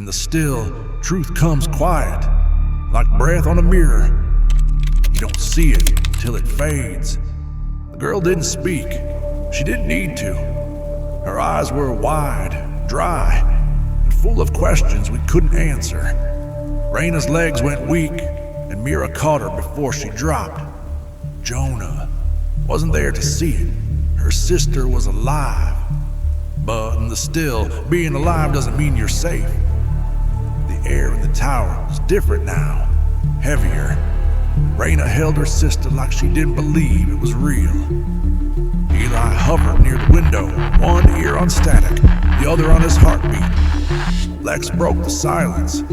the still, truth comes quiet, like breath on a mirror. You don't see it till it fades. The girl didn't speak. She didn't need to. Her eyes were wide, dry, and full of questions we couldn't answer. Raina's legs went weak, and Mira caught her before she dropped. Jonah wasn't there to see it. Her sister was alive. But in the still, being alive doesn't mean you're safe. The air in the tower was different now, heavier. Raina held her sister like she didn't believe it was real. Eli hovered near the window, one ear on static, the other on his heartbeat. Lex broke the silence.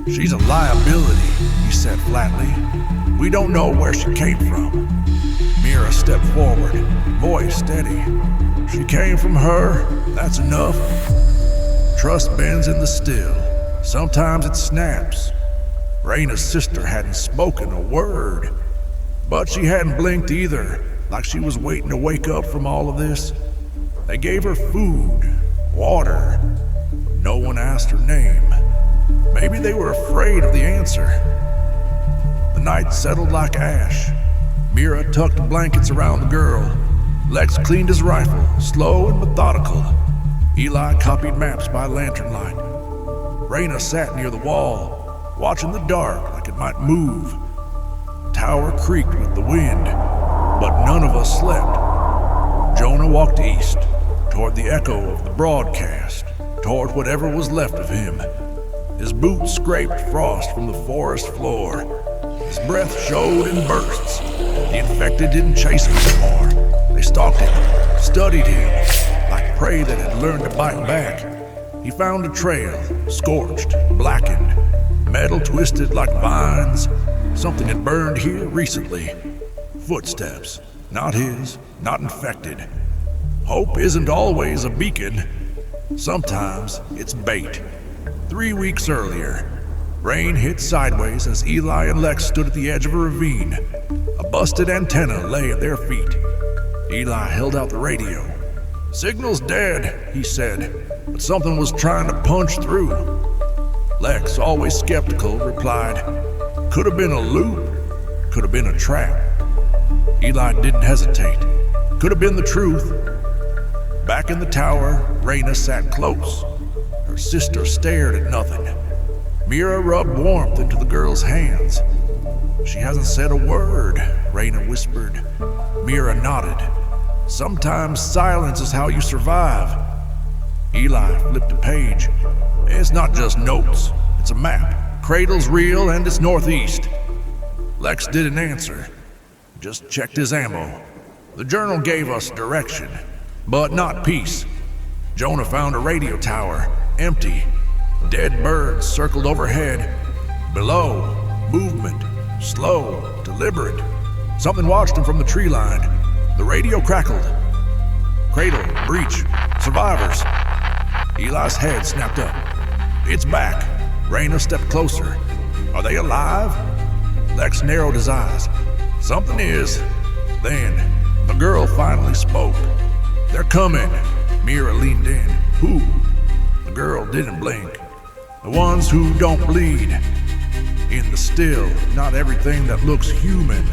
She's a liability, he said flatly. We don't know where she came from. Mira stepped forward, voice steady. She came from her, that's enough. Trust bends in the still. Sometimes it snaps. Raina's sister hadn't spoken a word, but she hadn't blinked either, like she was waiting to wake up from all of this. They gave her food, water. No one asked her name. Maybe they were afraid of the answer. The night settled like ash. Mira tucked blankets around the girl. Lex cleaned his rifle, slow and methodical. Eli copied maps by lantern light. Raina sat near the wall, watching the dark like it might move. The tower creaked with the wind, but none of us slept. Jonah walked east, toward the echo of the broadcast, toward whatever was left of him. His boots scraped frost from the forest floor. His breath showed in bursts. The infected didn't chase him anymore. They stalked him, studied him, like prey that had learned to bite back. He found a trail, scorched, blackened, metal twisted like vines. Something had burned here recently. Footsteps, not his, not infected. Hope isn't always a beacon. Sometimes it's bait. 3 weeks earlier, rain hit sideways as Eli and Lex stood at the edge of a ravine. A busted antenna lay at their feet. Eli held out the radio. Signal's dead, he said, but something was trying to punch through. Lex, always skeptical, replied, could have been a loop, could have been a trap. Eli didn't hesitate. Could have been the truth. Back in the tower, Raina sat close. Her sister stared at nothing. Mira rubbed warmth into the girl's hands. She hasn't said a word, Raina whispered. Mira nodded. Sometimes silence is how you survive. Eli flipped a page. It's not just notes, it's a map. Cradle's real and it's northeast. Lex didn't answer, just checked his ammo. The journal gave us direction, but not peace. Jonah found a radio tower, empty. Dead birds circled overhead. Below, movement, slow, deliberate. Something watched him from the tree line. The radio crackled. Cradle, breach, survivors. Eli's head snapped up. It's back. Raina stepped closer. Are they alive? Lex narrowed his eyes. Something is. Then, the girl finally spoke. They're coming. Mira leaned in. Who? The girl didn't blink. The ones who don't bleed. In the still, not everything that looks human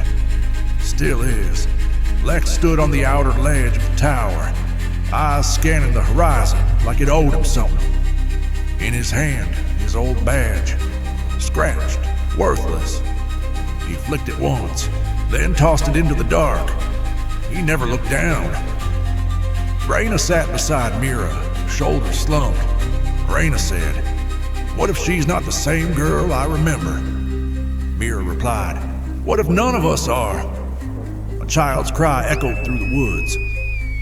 still is. Lex stood on the outer ledge of the tower, eyes scanning the horizon like it owed him something. In his hand, his old badge, scratched, worthless. He flicked it once, then tossed it into the dark. He never looked down. Raina sat beside Mira, shoulders slumped. Raina said, what if she's not the same girl I remember? Mira replied, what if none of us are? A child's cry echoed through the woods.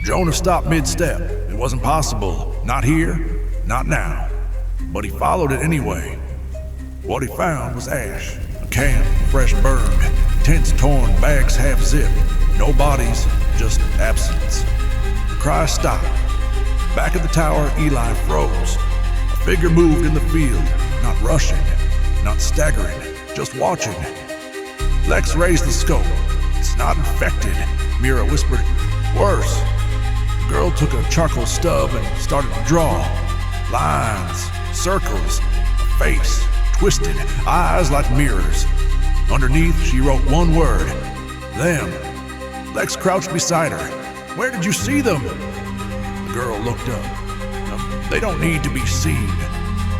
Jonah stopped mid-step. It wasn't possible. Not here, not now. But he followed it anyway. What he found was ash, a camp, fresh burned, tents torn, bags half zipped. No bodies, just absence. The cry stopped. Back at the tower, Eli froze. A figure moved in the field, not rushing, not staggering, just watching. Lex raised the scope. It's not infected, Mira whispered. Worse. The girl took a charcoal stub and started to draw. Lines, circles, face, twisted, eyes like mirrors. Underneath, she wrote one word, them. Lex crouched beside her. Where did you see them? The girl looked up. They don't need to be seen.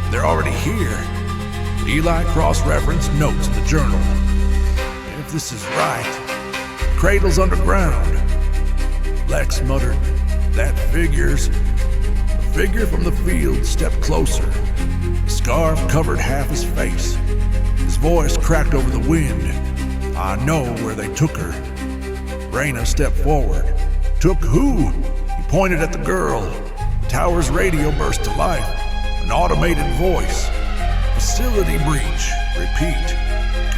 They're already here. Eli cross-referenced notes in the journal. If this is right, cradle's underground. Lex muttered, that figures. The figure from the field stepped closer. The scarf covered half his face. His voice cracked over the wind. I know where they took her. Raina stepped forward. Took who? He pointed at the girl. The tower's radio burst to life. An automated voice. Facility breach. Repeat.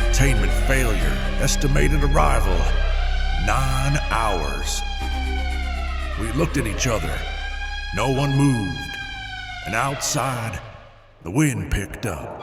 Containment failure. Estimated arrival. 9 hours. We looked at each other. No one moved. And outside, the wind picked up.